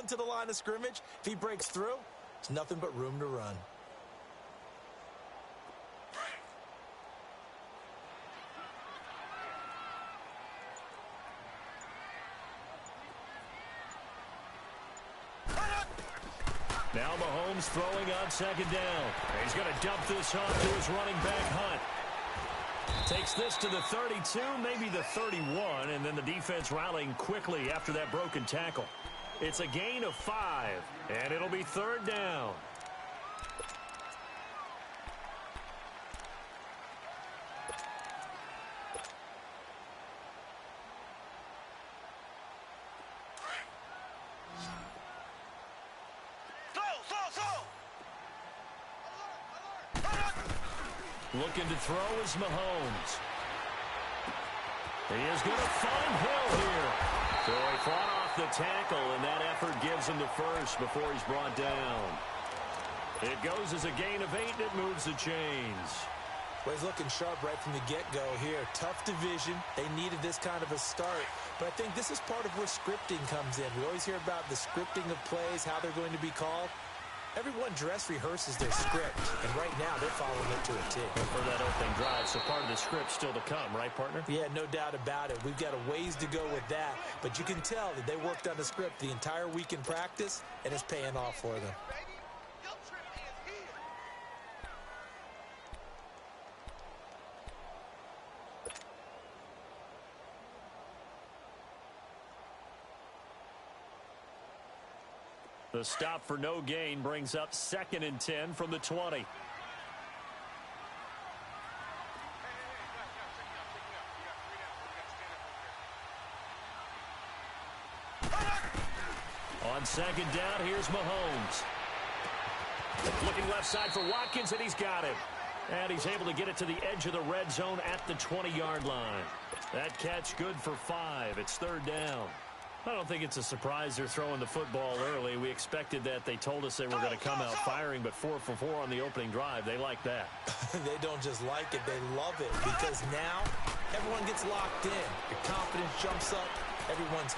run to the line of scrimmage. If he breaks through, it's nothing but room to run. Now Mahomes throwing on second down. He's going to dump this off to his running back, Hunt. Takes this to the 32, maybe the 31, and then the defense rallying quickly after that broken tackle. It's a gain of 5, and it'll be third down. Looking to throw is Mahomes. He is going to find Hill here. So he fought off the tackle, and that effort gives him the first before he's brought down. It goes as a gain of 8, and it moves the chains. Well, he's looking sharp right from the get-go here. Tough division. They needed this kind of a start. But I think this is part of where scripting comes in. We always hear about the scripting of plays, how they're going to be called. Everyone dress rehearses their script, and right now they're following it to a T. For that opening drive, so part of the script still to come, right, partner? Yeah, no doubt about it. We've got a ways to go with that, but you can tell that they worked on the script the entire week in practice, and it's paying off for them. The stop for no gain brings up 2nd and 10 from the 20. On second down, here's Mahomes. Looking left side for Watkins, and he's got it. And he's able to get it to the edge of the red zone at the 20-yard line. That catch good for 5. It's third down. I don't think it's a surprise they're throwing the football early. We expected that. They told us they were going to come out firing, but 4 for 4 on the opening drive. They like that. They don't just like it, they love it, because now everyone gets locked in. Your confidence jumps up. Everyone's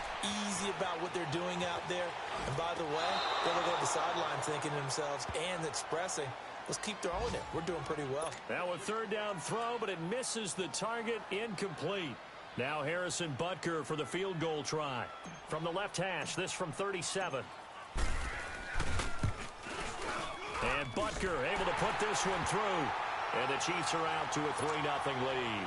easy about what they're doing out there. And by the way, they look at the sideline thinking to themselves and expressing, let's keep throwing it. We're doing pretty well. Now a third down throw, but it misses the target, incomplete. Now Harrison Butker for the field goal try. From the left hash, this from 37. And Butker able to put this one through. And the Chiefs are out to a 3-0 lead.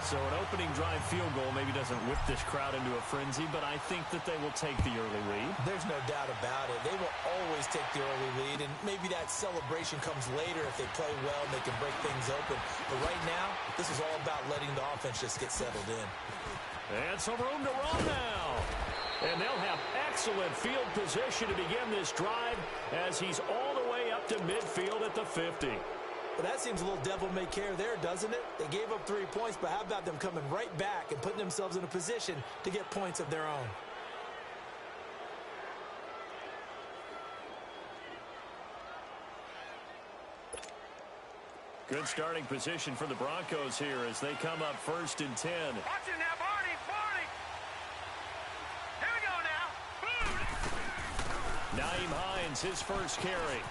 So an opening drive field goal maybe doesn't whip this crowd into a frenzy, but I think that they will take the early lead. There's no doubt about it. They will always take the early lead, and maybe that celebration comes later if they play well and they can break things open. But right now, this is all about letting the offense just get settled in. And some room to run now. And they'll have excellent field position to begin this drive as he's all the way up to midfield at the 50. But that seems a little devil-may-care there, doesn't it? They gave up 3 points, but how about them coming right back and putting themselves in a position to get points of their own? Good starting position for the Broncos here as they come up 1st and 10. Watch it now, Barney, Barney. Here we go now. Nyheim Hines, his first carry.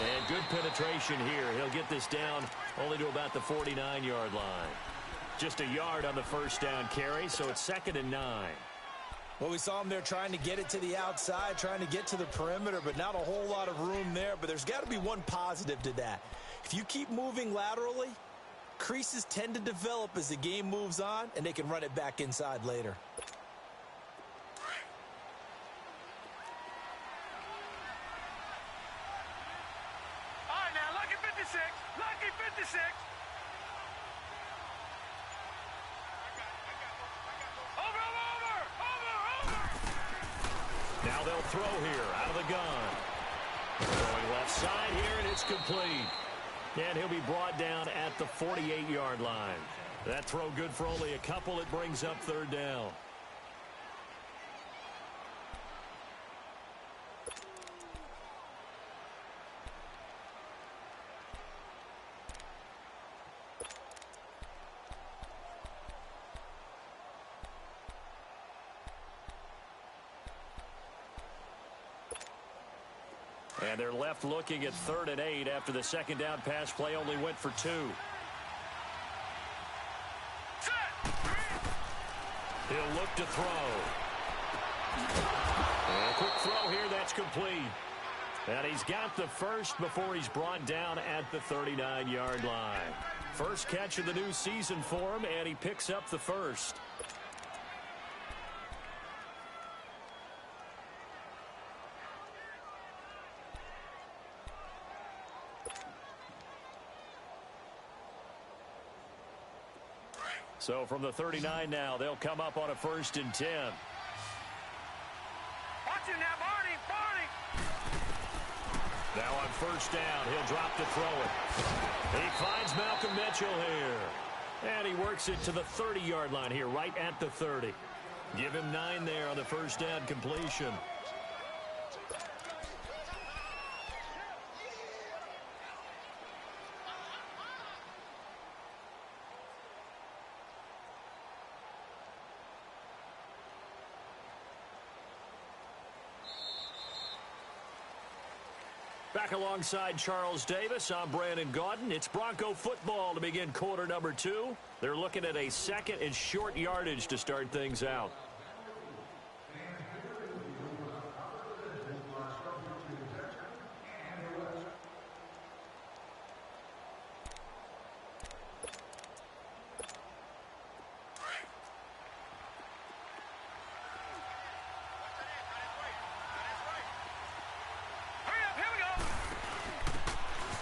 And good penetration here. He'll get this down only to about the 49-yard line. Just a yard on the first down carry, so it's 2nd and 9. Well, we saw him there trying to get it to the outside, trying to get to the perimeter, but not a whole lot of room there. But there's got to be one positive to that. If you keep moving laterally, creases tend to develop as the game moves on, and they can run it back inside later. Lucky 56. Over. Now they'll throw here out of the gun. Throwing left side here, and it's complete. And he'll be brought down at the 48-yard line. That throw good for only a couple. It brings up third down. And they're left looking at 3rd and 8 after the second down pass play only went for 2. He'll look to throw. And a quick throw here, that's complete. And he's got the first before he's brought down at the 39-yard line. First catch of the new season for him, and he picks up the first. So from the 39 now, they'll come up on a 1st and 10. Watch it now, Barney, Barney. Now on 1st down, he'll drop to throw it. He finds Malcolm Mitchell here. And he works it to the 30-yard line here, right at the 30. Give him 9 there on the 1st down completion. Back alongside Charles Davis, I'm Brandon Gaudin. It's Bronco football to begin quarter number 2. They're looking at a 2nd and short yardage to start things out.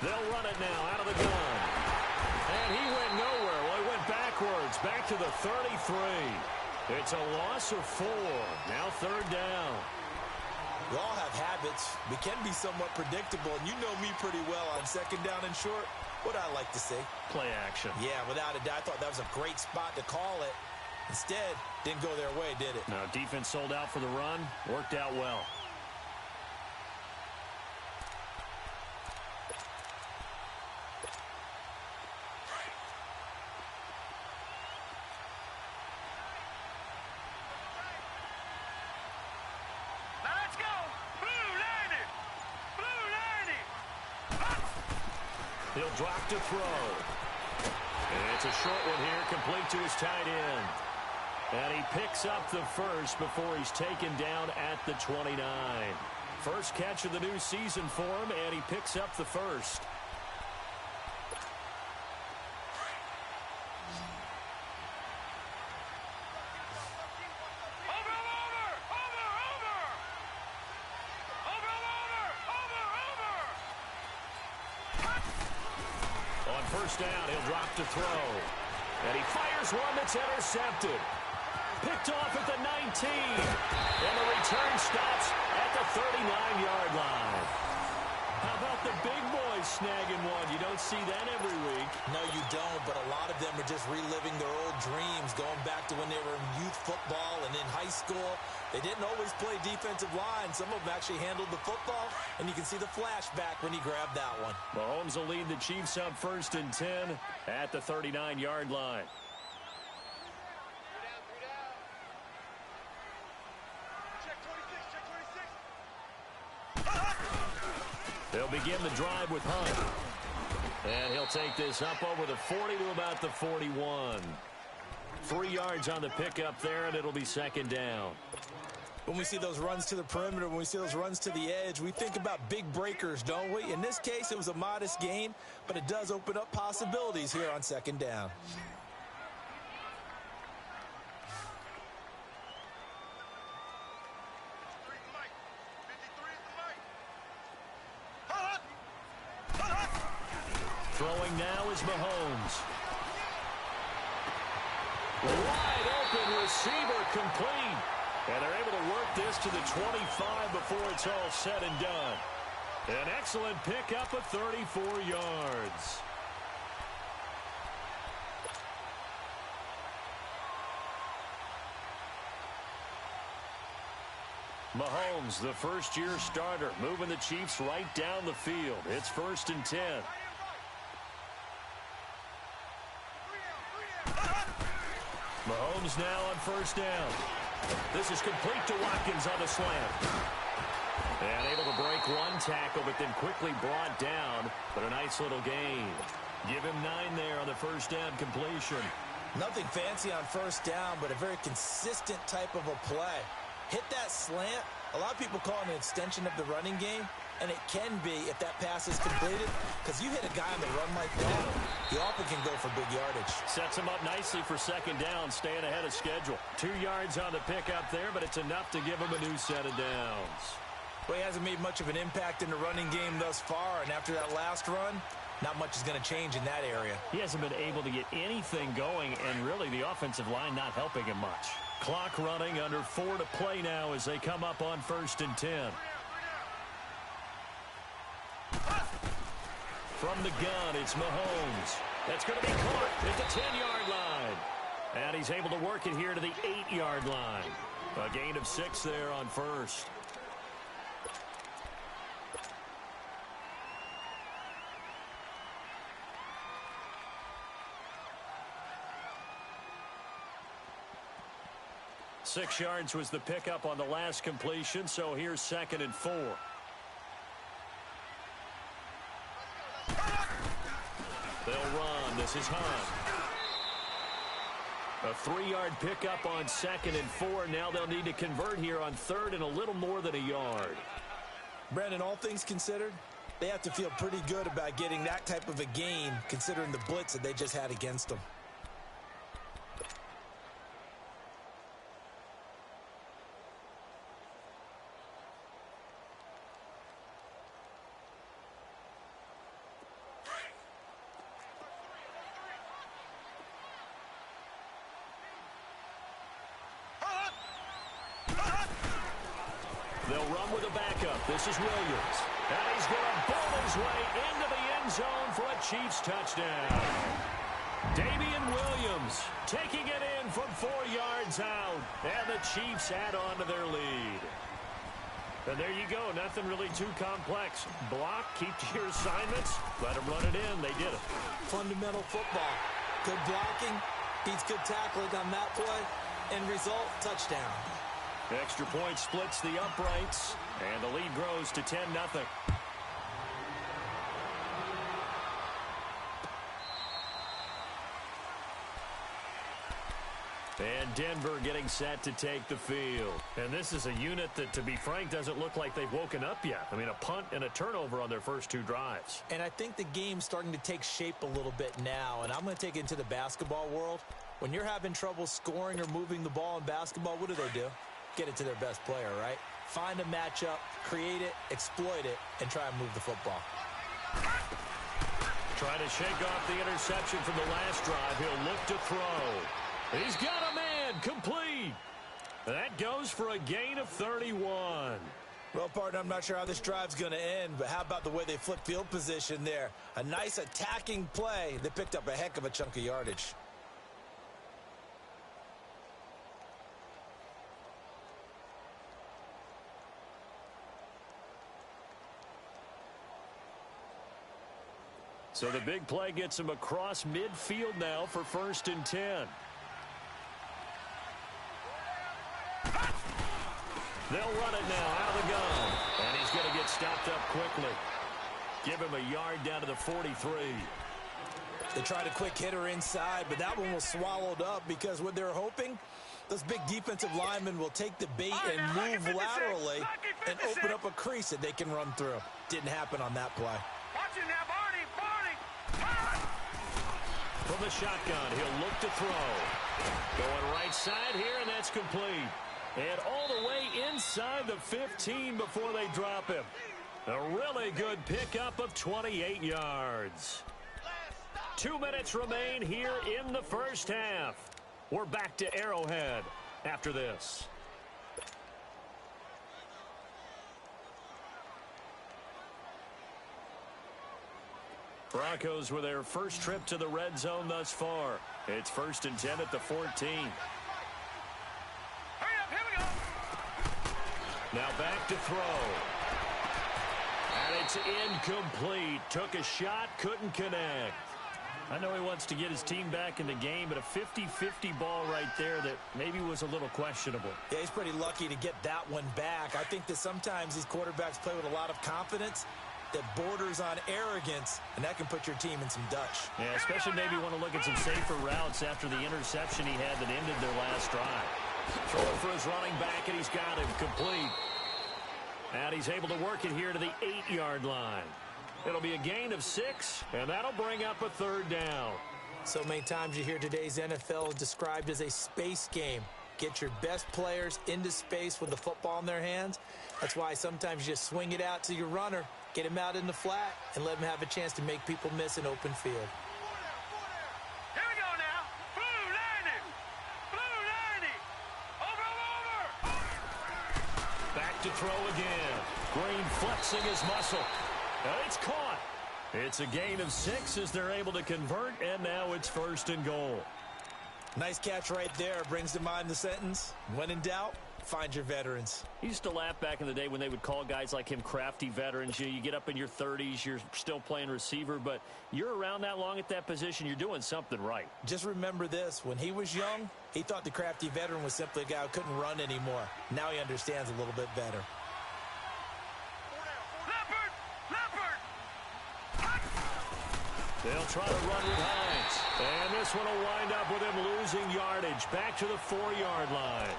They'll run it now out of the gun. And he went nowhere. Well, he went backwards, back to the 33. It's a loss of 4. Now 3rd down. We all have habits. We can be somewhat predictable, and you know me pretty well on 2nd down and short. What I like to say? Play action. Yeah, without a doubt. I thought that was a great spot to call it. Instead, didn't go their way, did it? Now, defense sold out for the run. Worked out well. He'll drop to throw. And it's a short one here, complete to his tight end. And he picks up the first before he's taken down at the 29. First catch of the new season for him, and he picks up the first. Down, he'll drop to throw. And he fires one that's intercepted. Picked off at the 19. And the return stops at the 39-yard line. How about the big boys snagging one? You don't see that every week. No, you don't, but a lot of them are just reliving their old dreams, going back to when they were in youth football and in high school. They didn't always play defensive line. Some of them actually handled the football, and you can see the flashback when he grabbed that one. Mahomes will lead the Chiefs up 1st and 10 at the 39-yard line. They'll begin the drive with Hunt. And he'll take this up over the 40 to about the 41. 3 yards on the pickup there, and it'll be 2nd down. When we see those runs to the perimeter, when we see those runs to the edge, we think about big breakers, don't we? In this case, it was a modest gain, but it does open up possibilities here on 2nd down. Throwing now is Mahomes. Wide open receiver complete. And they're able to work this to the 25 before it's all said and done. An excellent pickup of 34 yards. Mahomes, the first-year starter, moving the Chiefs right down the field. It's 1st and 10. Mahomes now on 1st down. This is complete to Watkins on the slant. And able to break one tackle, but then quickly brought down. But a nice little gain. Give him 9 there on the first down completion. Nothing fancy on first down, but a very consistent type of a play. Hit that slant. A lot of people call it an extension of the running game, and it can be if that pass is completed, because you hit a guy on the run like that, he often can go for big yardage. Sets him up nicely for second down, staying ahead of schedule. 2 yards on the pickup there, but it's enough to give him a new set of downs. Well, he hasn't made much of an impact in the running game thus far, and after that last run, not much is going to change in that area. He hasn't been able to get anything going, and really the offensive line not helping him much. Clock running, under 4 to play now as they come up on 1st and 10. From the gun, it's Mahomes. That's going to be caught at the 10-yard line. And he's able to work it here to the 8-yard line. A gain of 6 there on first. Six yards was the pickup on the last completion, so here's 2nd and 4. They'll run. This is Hunt. A 3-yard pickup on 2nd and 4. Now they'll need to convert here on 3rd and a little more than a yard. Brandon, all things considered, they have to feel pretty good about getting that type of a gain, considering the blitz that they just had against them. They'll run with a backup. This is Williams. And he's going to bowl his way into the end zone for a Chiefs touchdown. Damian Williams taking it in from 4 yards out. And the Chiefs add on to their lead. And there you go. Nothing really too complex. Block, keep to your assignments. Let them run it in. They did it. Fundamental football. Good blocking, beats good tackling on that play. End result, touchdown. Extra point splits the uprights, and the lead grows to 10-0. And Denver getting set to take the field. And this is a unit that, to be frank, doesn't look like they've woken up yet. I mean, a punt and a turnover on their first 2 drives. And I think the game's starting to take shape a little bit now, and I'm going to take it into the basketball world. When you're having trouble scoring or moving the ball in basketball, what do? Get it to their best player, right? Find a matchup, create it, exploit it, and try and move the football. Trying to shake off the interception from the last drive. He'll look to throw. He's got a man, complete. That goes for a gain of 31. Well, partner, I'm not sure how this drive's going to end, but how about the way they flip field position there? A nice attacking play that picked up a heck of a chunk of yardage. So the big play gets him across midfield now for 1st and 10. They'll run it now out of the gun. And he's going to get stopped up quickly. Give him a yard down to the 43. They tried a quick hitter inside, but that one was swallowed up because what they're hoping, those big defensive linemen will take the bait and move laterally and open up a crease that they can run through. Didn't happen on that play. Watch it now, Barney. From the shotgun, he'll look to throw. Going right side here, and that's complete. And all the way inside the 15 before they drop him. A really good pickup of 28 yards. 2 minutes remain here in the first half. We're back to Arrowhead after this. Broncos with their first trip to the red zone thus far. It's 1st and 10 at the 14. Hurry up, here we go. Now back to throw. And it's incomplete. Took a shot, couldn't connect. I know he wants to get his team back in the game, but a 50-50 ball right there that maybe was a little questionable. Yeah, he's pretty lucky to get that one back. I think that sometimes these quarterbacks play with a lot of confidence that borders on arrogance, and that can put your team in some Dutch. Yeah, especially maybe want to look at some safer routes after the interception he had that ended their last drive. Throwing for his running back, and he's got him complete. And he's able to work it here to the 8-yard line. It'll be a gain of 6, and that'll bring up a 3rd down. So many times you hear today's NFL described as a space game. Get your best players into space with the football in their hands. That's why sometimes you just swing it out to your runner, get him out in the flat, and let him have a chance to make people miss an open field. Here we go now. Blue 90. Blue 90. Over. Back to throw again. Green flexing his muscle. It's caught. It's a gain of 6 as they're able to convert, and now it's 1st and goal. Nice catch right there. Brings to mind the sentence, when in doubt, find your veterans. He used to laugh back in the day when they would call guys like him crafty veterans. You get up in your 30s, you're still playing receiver, but you're around that long at that position, you're doing something right. Just remember this. When he was young, he thought the crafty veteran was simply a guy who couldn't run anymore. Now he understands a little bit better. They'll try to run with Hines. And this one will wind up with him losing yardage back to the 4-yard line.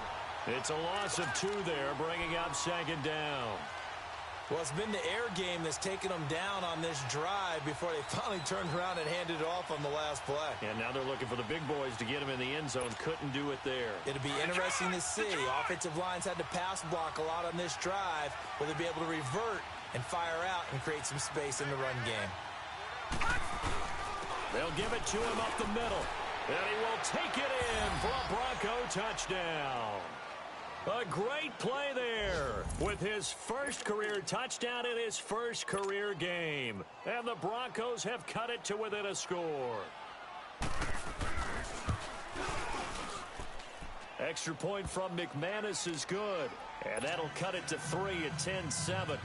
It's a loss of 2 there, bringing up 2nd down. Well, it's been the air game that's taken them down on this drive before they finally turned around and handed it off on the last play. And now they're looking for the big boys to get him in the end zone. Couldn't do it there. It'll be interesting to see. Offensive lines had to pass block a lot on this drive. Will they be able to revert and fire out and create some space in the run game? They'll give it to him up the middle. And he will take it in for a Bronco touchdown. A great play there with his first career touchdown in his first career game. And the Broncos have cut it to within a score. Extra point from McManus is good. And that'll cut it to 3 at 10-7.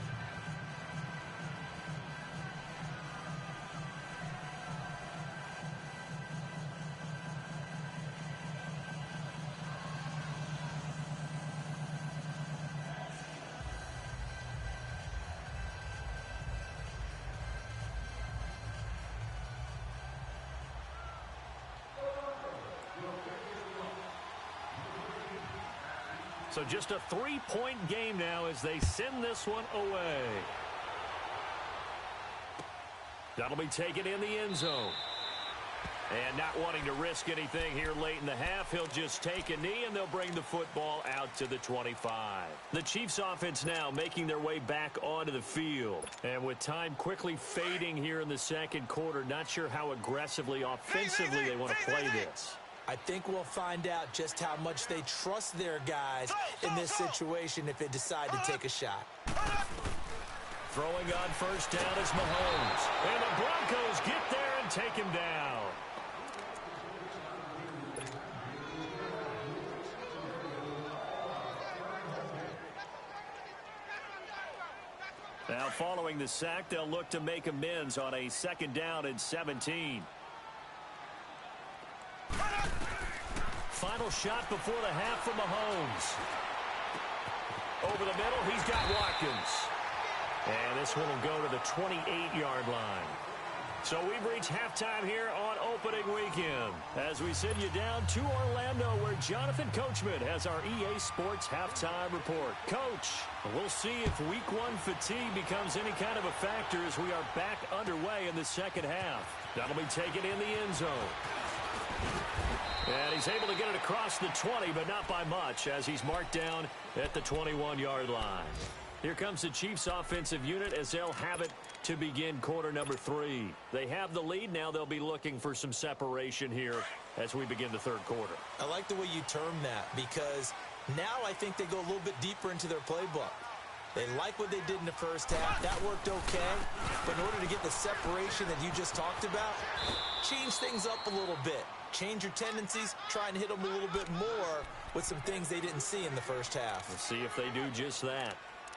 So just a 3-point game now as they send this one away. That'll be taken in the end zone. And not wanting to risk anything here late in the half, he'll just take a knee and they'll bring the football out to the 25. The Chiefs offense now making their way back onto the field. And with time quickly fading here in the second quarter, not sure how aggressively, offensively they want to play this. I think we'll find out just how much they trust their guys in this situation if they decide to take a shot. Throwing on first down is Mahomes. And the Broncos get there and take him down. Now following the sack, they'll look to make amends on a 2nd down and 17. Final shot before the half for Mahomes. Over the middle, he's got Watkins. And this one will go to the 28-yard line. So we've reached halftime here on opening weekend. As we send you down to Orlando, where Jonathan Coachman has our EA Sports halftime report. Coach, we'll see if week 1 fatigue becomes any kind of a factor as we are back underway in the second half. That'll be taken in the end zone. And he's able to get it across the 20, but not by much, as he's marked down at the 21-yard line. Here comes the Chiefs offensive unit as they'll have it to begin quarter number 3. They have the lead. Now they'll be looking for some separation here as we begin the third quarter. I like the way you term that, because now I think they go a little bit deeper into their playbook. They like what they did in the first half. That worked okay. But in order to get the separation that you just talked about, change things up a little bit. Change your tendencies, try and hit them a little bit more with some things they didn't see in the first half. Let's see if they do just that.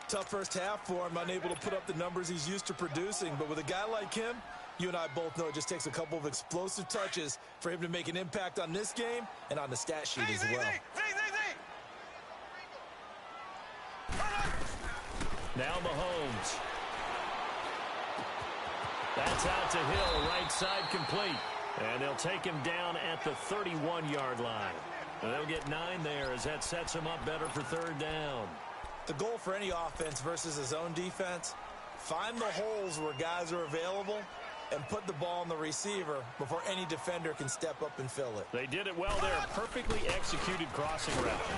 Tough first half for him, unable to put up the numbers he's used to producing. But with a guy like him, You and I both know it just takes a couple of explosive touches for him to make an impact on this game and on the stat sheet as well. Now Mahomes. That's out to Hill, right side complete. And they'll take him down at the 31-yard line. And they'll get 9 there as that sets him up better for third down. The goal for any offense versus his own defense, find the holes where guys are available and put the ball on the receiver before any defender can step up and fill it. They did it well there. Perfectly executed crossing route.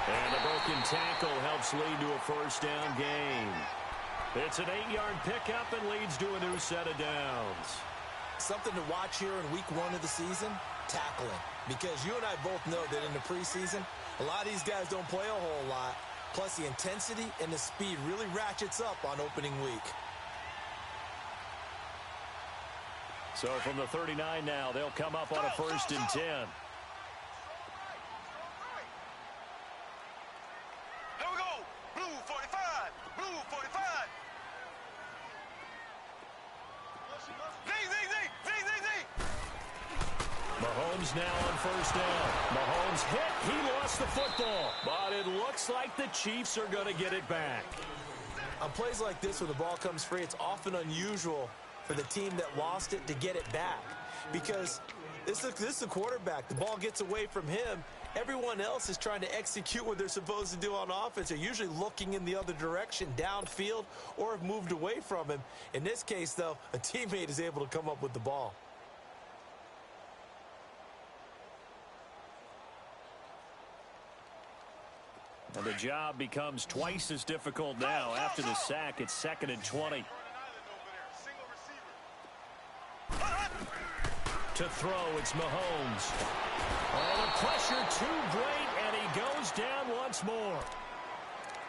And a broken tackle helps lead to a first down gain. It's an 8-yard pickup and leads to a new set of downs. Something to watch here in week 1 of the season, tackling. Because you and I both know that in the preseason, a lot of these guys don't play a whole lot. Plus, the intensity and the speed really ratchets up on opening week. So from the 39 now, they'll come up on a 1st and 10. Here we go. Blue 45. Blue 45. Mahomes now on 1st down. Mahomes hit. He lost the football. But it looks like the Chiefs are going to get it back. On plays like this where the ball comes free, it's often unusual for the team that lost it to get it back. Because this is a quarterback. The ball gets away from him. Everyone else is trying to execute what they're supposed to do on offense. They're usually looking in the other direction, downfield, or have moved away from him. In this case, though, a teammate is able to come up with the ball. And the job becomes twice as difficult now. After the sack, it's 2nd and 20. To throw, it's Mahomes. Oh, the pressure too great, and he goes down once more.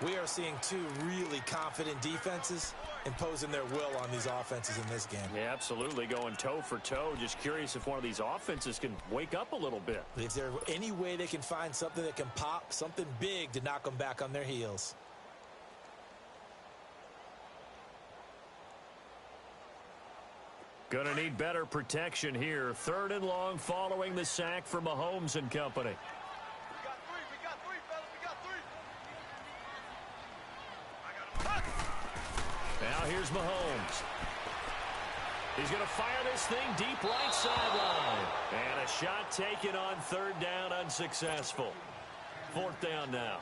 We are seeing 2 really confident defenses imposing their will on these offenses in this game. Yeah, absolutely, going toe for toe. Just curious if one of these offenses can wake up a little bit. Is there any way they can find something that can pop, something big to knock them back on their heels? Going to need better protection here. 3rd and long following the sack for Mahomes and company. We got three, fellas. We got 3. Now here's Mahomes. He's going to fire this thing deep right sideline. And a shot taken on 3rd down, unsuccessful. 4th down now.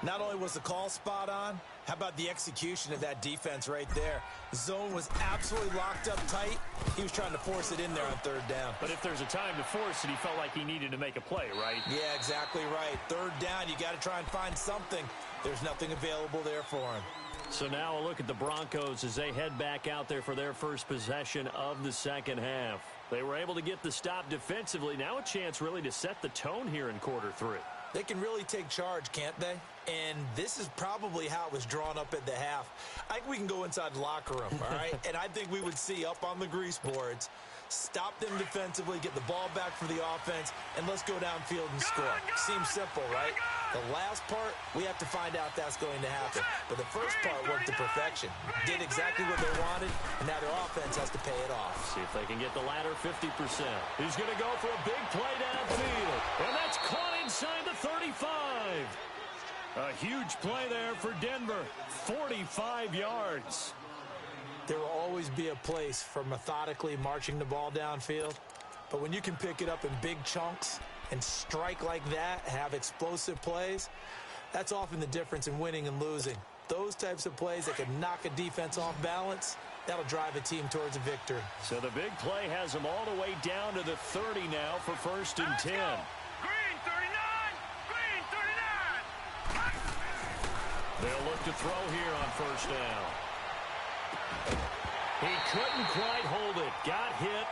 Not only was the call spot on, how about the execution of that defense right there? The zone was absolutely locked up tight. He was trying to force it in there on 3rd down. But if there's a time to force it, he felt like he needed to make a play, right? Yeah, exactly right. 3rd down, you got to try and find something. There's nothing available there for him. So now a look at the Broncos as they head back out there for their first possession of the 2nd half. They were able to get the stop defensively. Now a chance really to set the tone here in quarter 3. They can really take charge, can't they? And this is probably how it was drawn up at the half. I think we can go inside the locker room, all right? And I think we would see up on the grease boards, stop them defensively, get the ball back for the offense, and let's go downfield and score. Seems simple, right? The last part, we have to find out that's going to happen. But the first part worked to perfection. Did exactly what they wanted, and now their offense has to pay it off. See if they can get the latter 50%. He's going to go for a big play downfield. And that's caught inside the 35. A huge play there for Denver. 45 yards. There will always be a place for methodically marching the ball downfield. But when you can pick it up in big chunks and strike like that, have explosive plays, that's often the difference in winning and losing. Those types of plays that can knock a defense off balance, that'll drive a team towards a victory. So the big play has them all the way down to the 30 now for 1st and 10. Green 39. Green 39. They'll look to throw here on 1st down. He couldn't quite hold it. Got hit.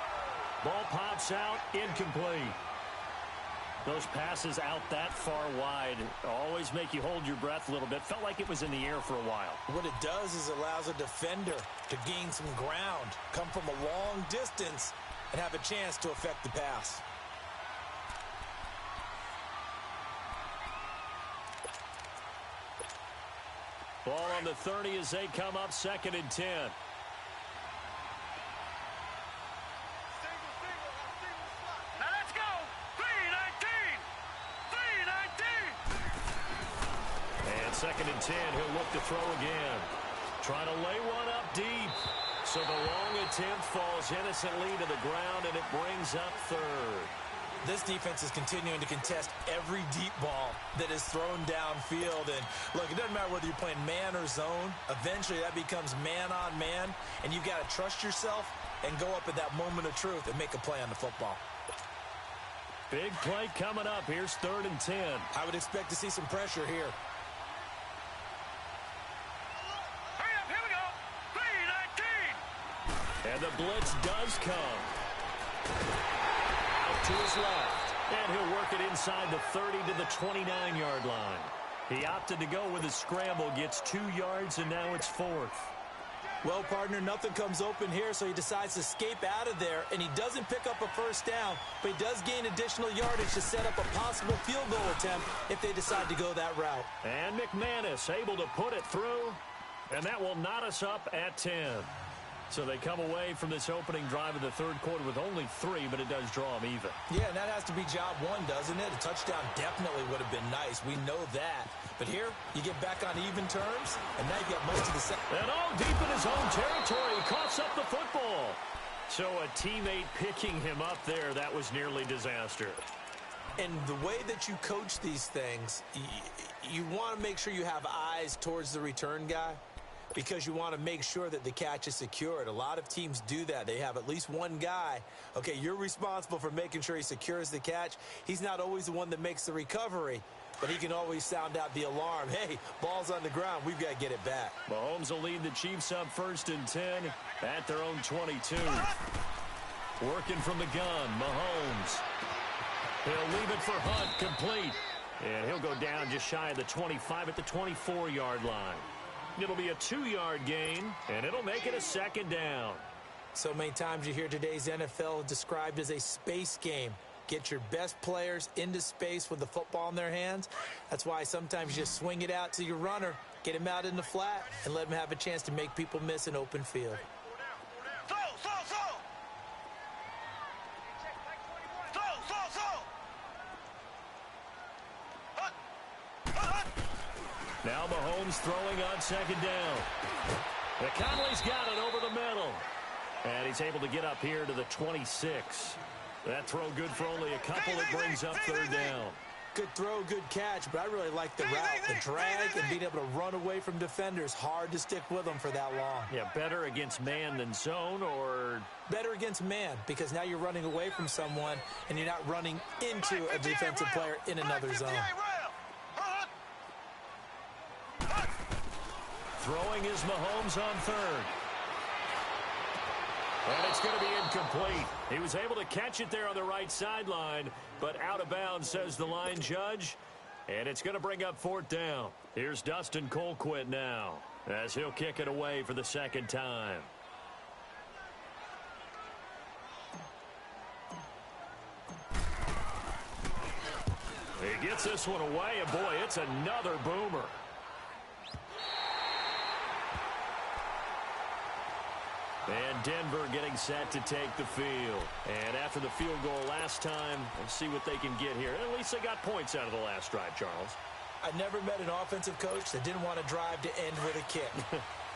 Ball pops out. Incomplete. Those passes out that far wide always make you hold your breath a little bit. Felt like it was in the air for a while. What it does is it allows a defender to gain some ground, come from a long distance, and have a chance to affect the pass. Ball on the 30 as they come up 2nd and 10. and 10. He'll look to throw again. Trying to lay one up deep. So the long attempt falls innocently to the ground, and it brings up third. This defense is continuing to contest every deep ball that is thrown downfield. And, look, it doesn't matter whether you're playing man or zone. Eventually, that becomes man-on-man, and you've got to trust yourself and go up at that moment of truth and make a play on the football. Big play coming up. Here's 3rd and 10. I would expect to see some pressure here. Hurry up, here we go. 3-19. And the blitz does come. Out to his left. And he'll work it inside the 30 to the 29-yard line. He opted to go with a scramble, gets 2 yards, and now it's 4th. Well, partner, nothing comes open here, so he decides to escape out of there, and he doesn't pick up a first down, but he does gain additional yardage to set up a possible field goal attempt if they decide to go that route. And McManus able to put it through, and that will knot us up at 10. So they come away from this opening drive of the 3rd quarter with only 3, but it does draw them even. Yeah, and that has to be job 1, doesn't it? A touchdown definitely would have been nice. We know that. But here, you get back on even terms, and now you got most of the set. And all deep in his own territory, he coughs up the football. So a teammate picking him up there, that was nearly disaster. And the way that you coach these things, you want to make sure you have eyes towards the return guy, because you want to make sure that the catch is secured. A lot of teams do that. They have at least one guy. Okay, you're responsible for making sure he secures the catch. He's not always the one that makes the recovery, but he can always sound out the alarm. Hey, ball's on the ground. We've got to get it back. Mahomes will lead the Chiefs up 1st and 10 at their own 22. Working from the gun, Mahomes. He'll leave it for Hunt, complete. And he'll go down just shy of the 25 at the 24-yard line. It'll be a 2-yard gain, and it'll make it a 2nd down. So many times you hear today's NFL described as a space game. Get your best players into space with the football in their hands. That's why sometimes you just swing it out to your runner, get him out in the flat, and let him have a chance to make people miss an open field. Throw. Now Mahomes throwing on 2nd down. Conley's got it over the middle. And he's able to get up here to the 26. That throw good for only a couple. It brings up 3rd down. Good throw, good catch, but I really like the route. The drag and being able to run away from defenders. Hard to stick with them for that long. Yeah, better against man than zone, or better against man, because now you're running away from someone and you're not running into a defensive player in another zone. Throwing is Mahomes on 3rd. And it's going to be incomplete. He was able to catch it there on the right sideline, but out of bounds, says the line judge. And it's going to bring up 4th down. Here's Dustin Colquitt now, as he'll kick it away for the 2nd time. He gets this one away, and boy, it's another boomer. And Denver getting set to take the field. And after the field goal last time, let's see what they can get here. At least they got points out of the last drive, Charles. I never met an offensive coach that didn't want to drive to end with a kick.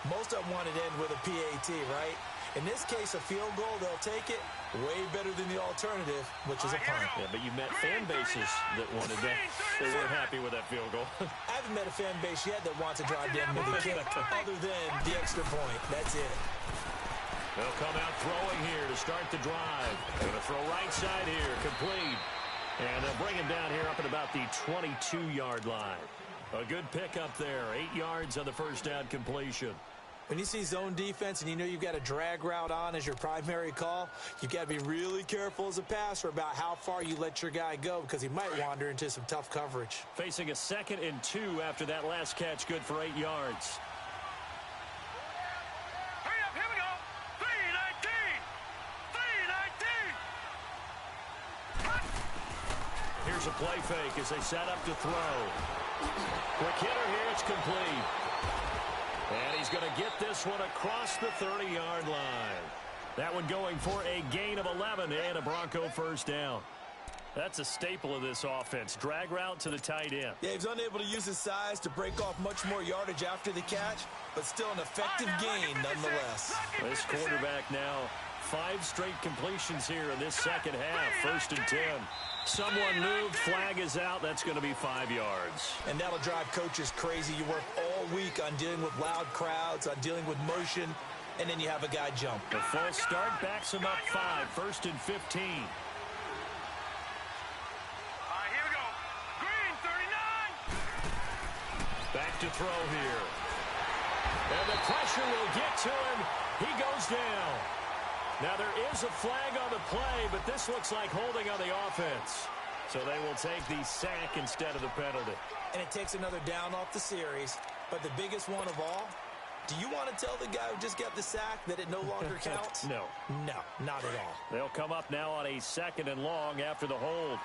Most of them wanted to end with a PAT, right? In this case, a field goal, they'll take it way better than the alternative, which is a punt. Yeah, but you met fan bases that wanted that. They weren't happy with that field goal. I haven't met a fan base yet that wants to drive to end with a kick other than the extra point. That's it. They'll come out throwing here to start the drive. Going to throw right side here, complete. And they'll bring him down here up at about the 22-yard line. A good pickup there, 8 yards on the 1st down completion. When you see zone defense and you know you've got a drag route on as your primary call, you've got to be really careful as a passer about how far you let your guy go, because he might wander into some tough coverage. Facing a 2nd and 2 after that last catch, good for 8 yards. Here's a play fake as they set up to throw. Quick hitter here, it's complete. And he's going to get this one across the 30-yard line. That one going for a gain of 11 and a Bronco 1st down. That's a staple of this offense. Drag route to the tight end. Yeah, he's unable to use his size to break off much more yardage after the catch, but still an effective gain nonetheless. This quarterback now 5 straight completions here in this second half. 1st and 10. Someone moved. Flag is out. That's going to be 5 yards. And that'll drive coaches crazy. You work all week on dealing with loud crowds, on dealing with motion, and then you have a guy jump. The false start backs him up 5. 1st and 15. Back to throw here. And the pressure will get to him. He goes down. Now there is a flag on the play, but this looks like holding on the offense. So they will take the sack instead of the penalty. And it takes another down off the series. But the biggest one of all, do you want to tell the guy who just got the sack that it no longer counts? No. No, not at all. They'll come up now on a 2nd and long after the hold.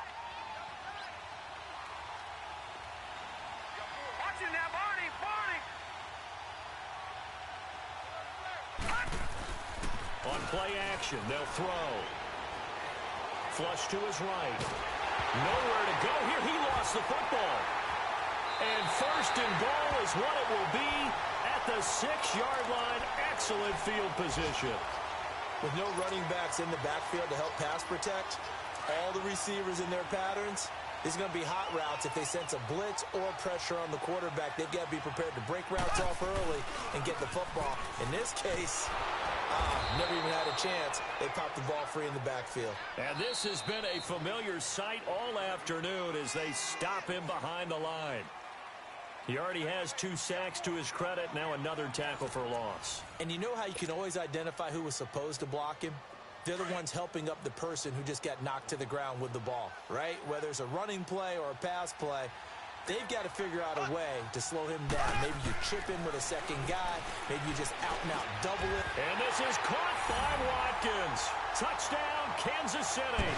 On play action, they'll throw. Flush to his right. Nowhere to go here. He lost the football. And 1st and goal is what it will be at the 6-yard line. Excellent field position. With no running backs in the backfield to help pass protect, all the receivers in their patterns, there's going to be hot routes. If they sense a blitz or pressure on the quarterback, they've got to be prepared to break routes off early and get the football. In this case, never even had a chance. They popped the ball free in the backfield. And this has been a familiar sight all afternoon as they stop him behind the line. He already has 2 sacks to his credit. Now another tackle for loss. And you know how you can always identify who was supposed to block him? They're the ones helping up the person who just got knocked to the ground with the ball, right? Whether it's a running play or a pass play, they've got to figure out a way to slow him down. Maybe you chip him with a second guy. Maybe you just out-and-out double it. And this is caught by Watkins. Touchdown, Kansas City.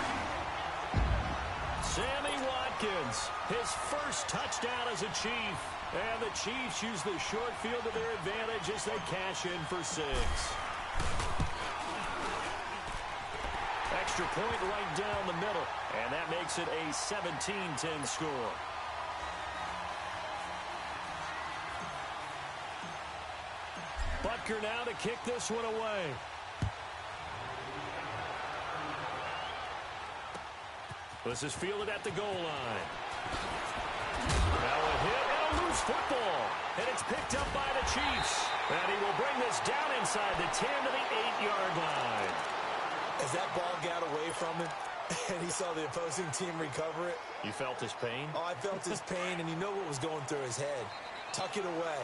Sammy Watkins, his first touchdown as a Chief. And the Chiefs use the short field to their advantage as they cash in for 6. Extra point right down the middle. And that makes it a 17-10 score. Butker now to kick this one away. This is fielded at the goal line. Now a hit and a loose football. And it's picked up by the Chiefs. And he will bring this down inside the 10 to the 8-yard line. As that ball got away from him and he saw the opposing team recover it. You felt his pain? Oh, I felt his pain, and you know what was going through his head. Tuck it away.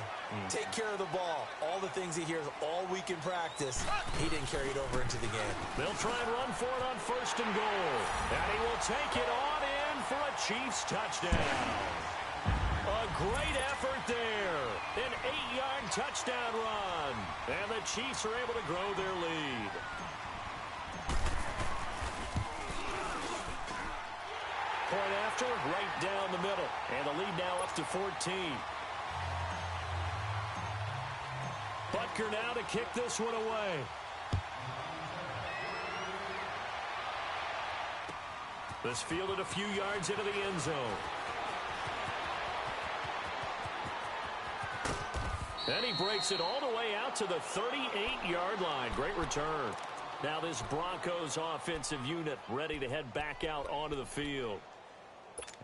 Take care of the ball. All the things he hears all week in practice, he didn't carry it over into the game. They'll try and run for it on 1st and goal. And he will take it on in for a Chiefs touchdown. A great effort there. An 8-yard touchdown run. And the Chiefs are able to grow their lead. Point after, right down the middle. And the lead now up to 14. Butker now to kick this one away. This fielded a few yards into the end zone. And he breaks it all the way out to the 38-yard line. Great return. Now this Broncos offensive unit ready to head back out onto the field.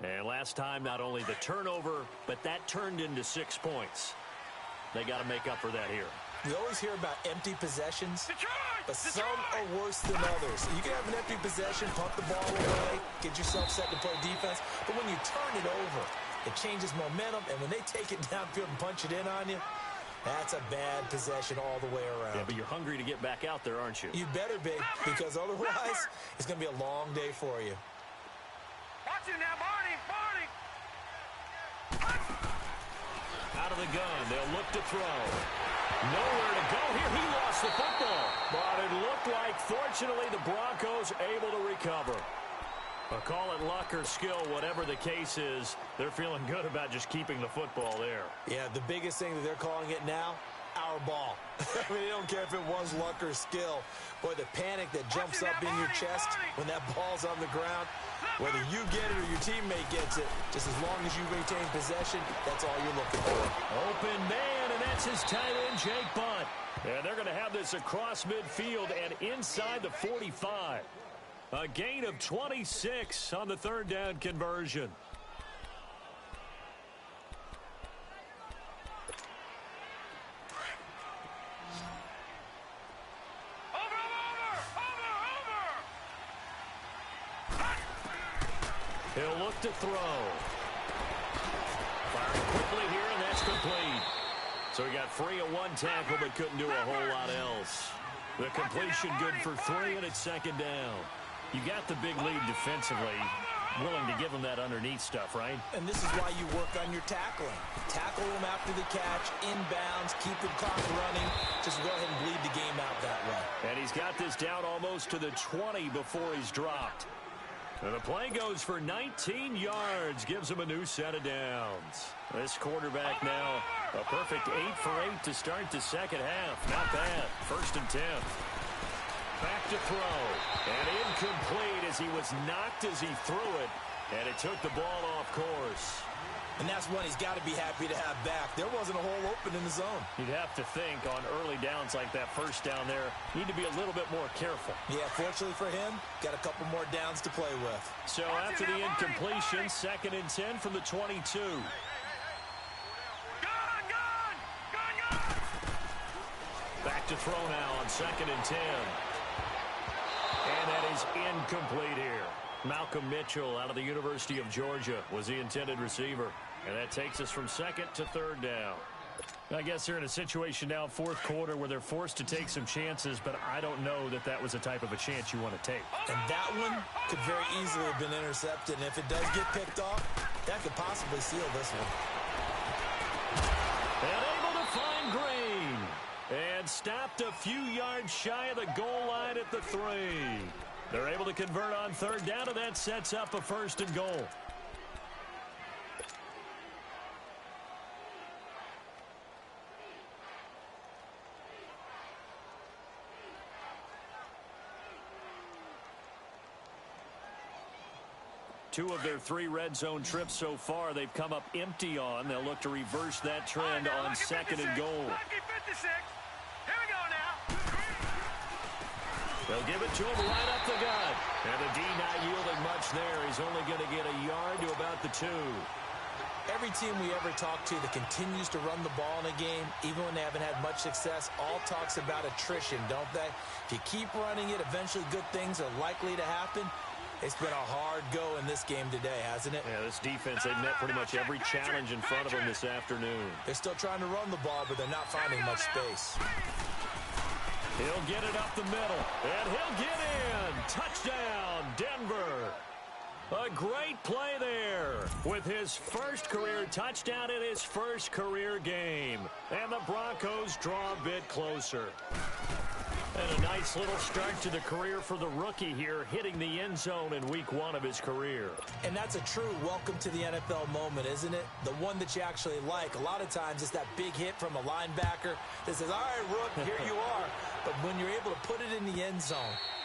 And last time, not only the turnover, but that turned into 6 points. They got to make up for that here. We always hear about empty possessions, but some are worse than others. You can have an empty possession, punt the ball away, get yourself set to play defense, but when you turn it over, it changes momentum, and when they take it downfield and punch it in on you, that's a bad possession all the way around. Yeah, but you're hungry to get back out there, aren't you? You better be, because otherwise, it's going to be a long day for you. Watch it now, Barney! Out of the gun, they'll look to throw. Nowhere to go here. He lost the football. But it looked like, fortunately, the Broncos able to recover. Call it luck or skill, whatever the case is, they're feeling good about just keeping the football there. Yeah, the biggest thing that they're calling it now, power ball. I mean, I don't care if it was luck or skill. Boy, the panic that jumps up in your chest when that ball's on the ground, whether you get it or your teammate gets it, just as long as you retain possession, that's all you're looking for. Open man, and that's his tight end, Jake Butt. And they're going to have this across midfield and inside the 45. A gain of 26 on the third down conversion. He'll look to throw. Firing quickly here, and that's complete. So he got free of one tackle, but couldn't do a whole lot else. The completion good for 3, and it's second down. You got the big lead defensively. Willing to give him that underneath stuff, right? And this is why you work on your tackling. Tackle him after the catch, inbounds, keep the clock running. Just go ahead and bleed the game out that way. And he's got this down almost to the 20 before he's dropped. And the play goes for 19 yards, gives him a new set of downs. This quarterback now a perfect 8 for 8 to start the second half. Not bad. 1st and 10. Back to throw. And incomplete as he was knocked as he threw it. And it took the ball off course. And that's one he's got to be happy to have back. There wasn't a hole open in the zone. You'd have to think on early downs like that first down there, need to be a little bit more careful. Yeah, fortunately for him, got a couple more downs to play with. So after the incompletion, 2nd and 10 from the 22. Back to throw now on 2nd and 10. And that is incomplete here. Malcolm Mitchell out of the University of Georgia was the intended receiver. And that takes us from 2nd to 3rd down. I guess they're in a situation now, 4th quarter, where they're forced to take some chances, but I don't know that that was the type of a chance you want to take. And that one could very easily have been intercepted. And if it does get picked off, that could possibly seal this one. And able to find Green. And stopped a few yards shy of the goal line at the 3. They're able to convert on 3rd down, and that sets up a 1st and goal. Two of their 3 red zone trips so far, they've come up empty on. They'll look to reverse that trend on 2nd and goal. They'll give it to him right up the gut. And the D not yielding much there. He's only going to get a yard to about the 2. Every team we ever talk to that continues to run the ball in a game, even when they haven't had much success, all talks about attrition, don't they? If you keep running it, eventually good things are likely to happen. It's been a hard go in this game today, hasn't it? Yeah, this defense, they've met pretty much every challenge in front of them this afternoon. They're still trying to run the ball, but they're not finding much space. He'll get it up the middle, and he'll get in. Touchdown, Denver. A great play there with his first career touchdown in his first career game. And the Broncos draw a bit closer. And a nice little start to the career for the rookie here, hitting the end zone in week 1 of his career. And that's a true welcome to the NFL moment, isn't it? The one that you actually like. A lot of times it's that big hit from a linebacker that says, all right, Rook, here you are. But when you're able to put it in the end zone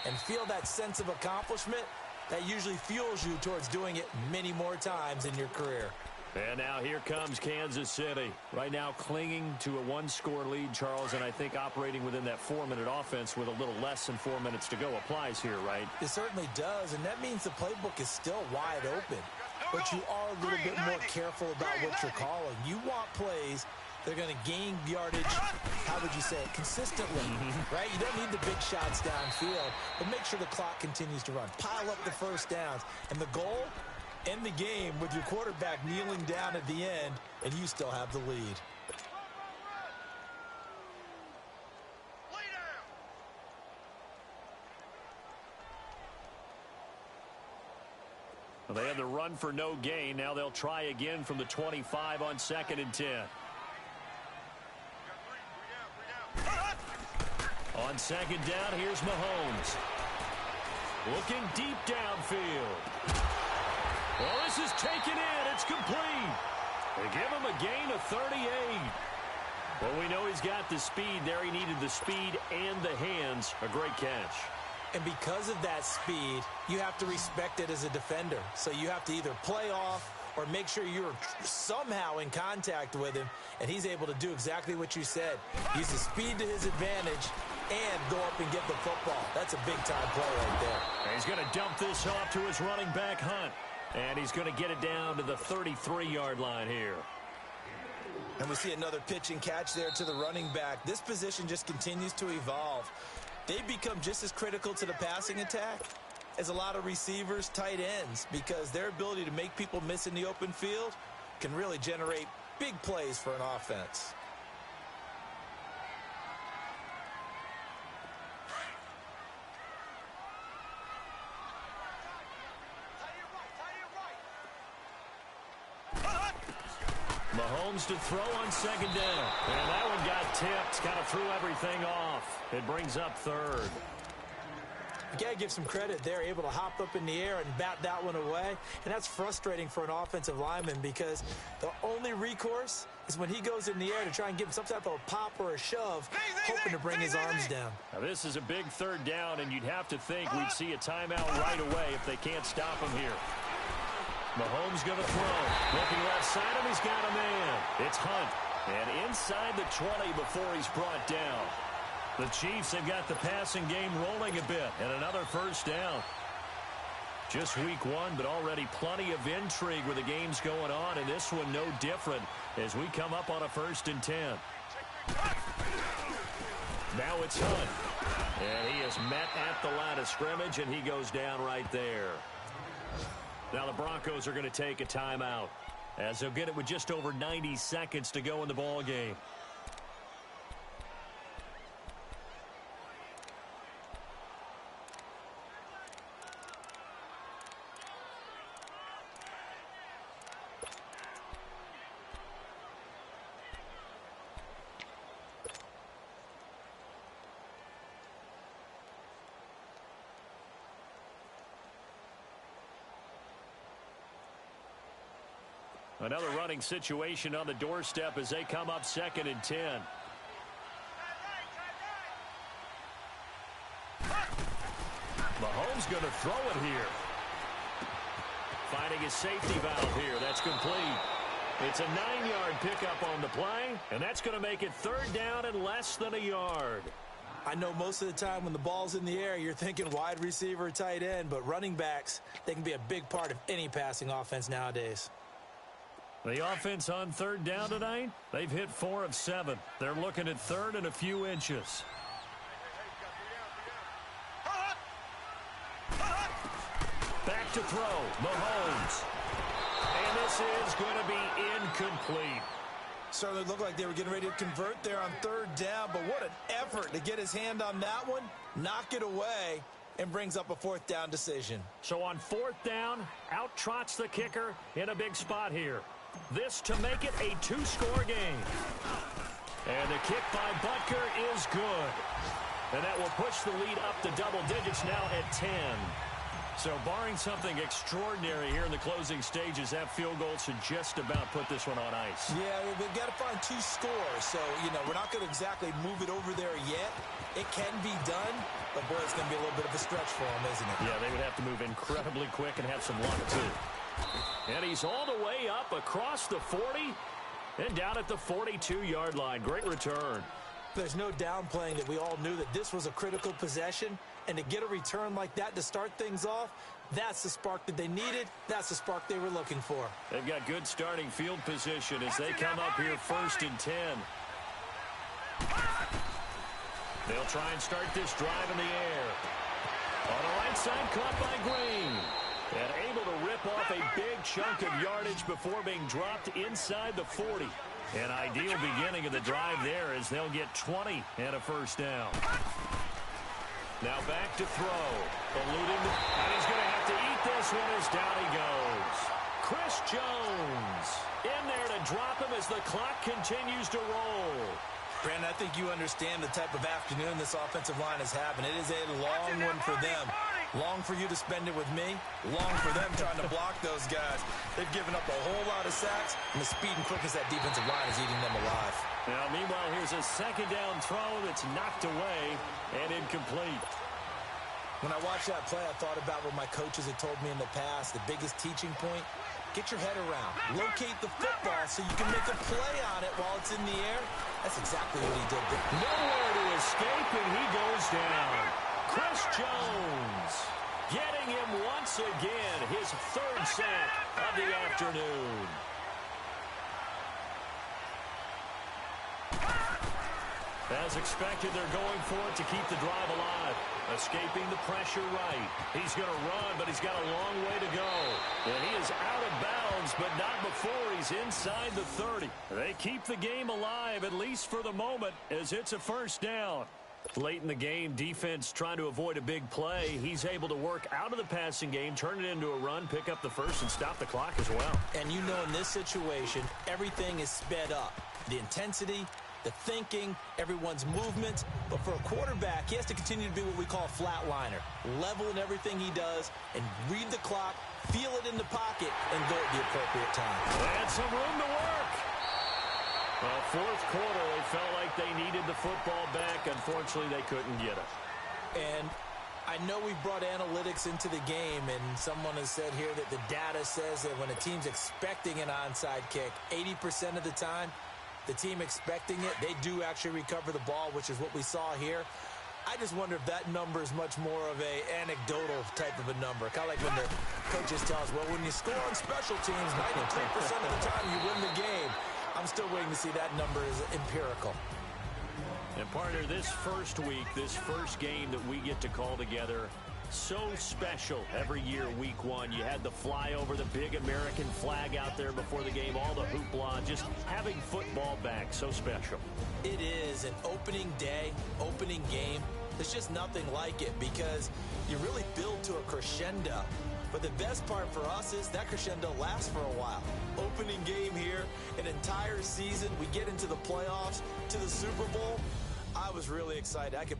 and feel that sense of accomplishment, that usually fuels you towards doing it many more times in your career. And now here comes Kansas City. Right now clinging to a 1-score lead, Charles, and I think operating within that 4-minute offense with a little less than 4 minutes to go applies here, right? It certainly does, and that means the playbook is still wide open. But you are a little bit more careful about what you're calling. You want plays that are going to gain yardage, how would you say it, consistently, right? You don't need the big shots downfield, but make sure the clock continues to run. Pile up the first downs, and the goal, end the game with your quarterback kneeling down at the end, and you still have the lead. Well, they had the run for no gain. Now they'll try again from the 25 on 2nd and 10. On 2nd down, here's Mahomes. Looking deep downfield. Well, this is taken in. It's complete. They give him a gain of 38. Well, we know he's got the speed there. He needed the speed and the hands. A great catch. And because of that speed, you have to respect it as a defender. So you have to either play off or make sure you're somehow in contact with him, and he's able to do exactly what you said. Use the speed to his advantage and go up and get the football. That's a big-time play right there. And he's going to dump this off to his running back, Hunt. And he's going to get it down to the 33-yard line here. And we see another pitch and catch there to the running back. This position just continues to evolve. They become just as critical to the passing attack as a lot of receivers, tight ends, because their ability to make people miss in the open field can really generate big plays for an offense. Mahomes to throw on second down. And that one got tipped. Kind of threw everything off. It brings up third. You got to give some credit. They're able to hop up in the air and bat that one away. And that's frustrating for an offensive lineman because the only recourse is when he goes in the air to try and give him some type of a pop or a shove, hoping to bring his arms down. Now, this is a big third down, and you'd have to think we'd see a timeout right away if they can't stop him here. Mahomes going to throw. Looking left side of him, he's got a man. It's Hunt. And inside the 20 before he's brought down. The Chiefs have got the passing game rolling a bit. And another first down. Just week one, but already plenty of intrigue with the games going on. And this one no different as we come up on a 1st and 10. Now it's Hunt. And he is met at the line of scrimmage, and he goes down right there. Now the Broncos are going to take a timeout as they'll get it with just over 90 seconds to go in the ball game. Another running situation on the doorstep as they come up 2nd and 10. Mahomes going to throw it here. Finding his safety valve here. That's complete. It's a 9-yard pickup on the play, and that's going to make it 3rd down and less than a yard. I know most of the time when the ball's in the air, you're thinking wide receiver, tight end, but running backs, they can be a big part of any passing offense nowadays. The offense on 3rd down tonight, they've hit 4 of 7. They're looking at 3rd and a few inches. Back to throw, Mahomes. And this is going to be incomplete. Certainly looked like they were getting ready to convert there on 3rd down, but what an effort to get his hand on that one, knock it away, and brings up a 4th down decision. So on 4th down, out trots the kicker in a big spot here. This to make it a 2-score game. And the kick by Butker is good. And that will push the lead up to double digits now at 10. So barring something extraordinary here in the closing stages, that field goal should just about put this one on ice. Yeah, we've got to find 2 scores. So, we're not going to exactly move it over there yet. It can be done, but, boy, it's going to be a little bit of a stretch for them, isn't it? Yeah, they would have to move incredibly quick and have some luck, too. And he's all the way up across the 40 and down at the 42-yard line. Great return. There's no downplaying that we all knew that this was a critical possession, and to get a return like that to start things off, that's the spark that they needed. That's the spark they were looking for. They've got good starting field position as they come up here 1st and 10. They'll try and start this drive in the air. On the right side, caught by Green. And able to rip off a big chunk of yardage before being dropped inside the 40. An ideal beginning of the drive there as they'll get 20 and a 1st down. Now back to throw. Eluding, and he's going to have to eat this one as down he goes. Chris Jones in there to drop him as the clock continues to roll. Brandon, I think you understand the type of afternoon this offensive line is having. It is a long one for them. Long for you to spend it with me. Long for them trying to block those guys. They've given up a whole lot of sacks, and the speed and quickness that defensive line is eating them alive. Now, meanwhile, here's a second down throw that's knocked away and incomplete. When I watched that play, I thought about what my coaches had told me in the past. The biggest teaching point, get your head around. Locate the football so you can make a play on it while it's in the air. That's exactly what he did there. Nowhere to escape, and he goes down. Chris Jones getting him once again, his third sack of the afternoon. As expected, they're going for it to keep the drive alive. Escaping the pressure right. He's going to run, but he's got a long way to go. And he is out of bounds, but not before he's inside the 30. They keep the game alive, at least for the moment, as it's a first down. Late in the game, defense trying to avoid a big play. He's able to work out of the passing game, turn it into a run, pick up the first, and stop the clock as well. And you know in this situation, everything is sped up. The intensity, the thinking, everyone's movement. But for a quarterback, he has to continue to be what we call a flatliner. Level in everything he does and read the clock, feel it in the pocket, and go at the appropriate time. And some room to work. Well, fourth quarter, they felt like they needed the football back. Unfortunately, they couldn't get it. And I know we've brought analytics into the game, and someone has said here that the data says that when a team's expecting an onside kick, 80% of the time, the team expecting it, they do actually recover the ball, which is what we saw here. I just wonder if that number is much more of a anecdotal type of a number. Kind of like when the coaches tell us, well, when you score on special teams, 93% of the time you win the game. I'm still waiting to see that number is empirical. And partner, this first week, this first game that we get to call together, so special every year, week one. You had the flyover, the big American flag out there before the game, all the hoopla, just having football back, so special. It is an opening day, opening game. There's just nothing like it because you really build to a crescendo. But the best part for us is that crescendo lasts for a while. Opening game here, an entire season. We get into the playoffs, to the Super Bowl. I was really excited. I could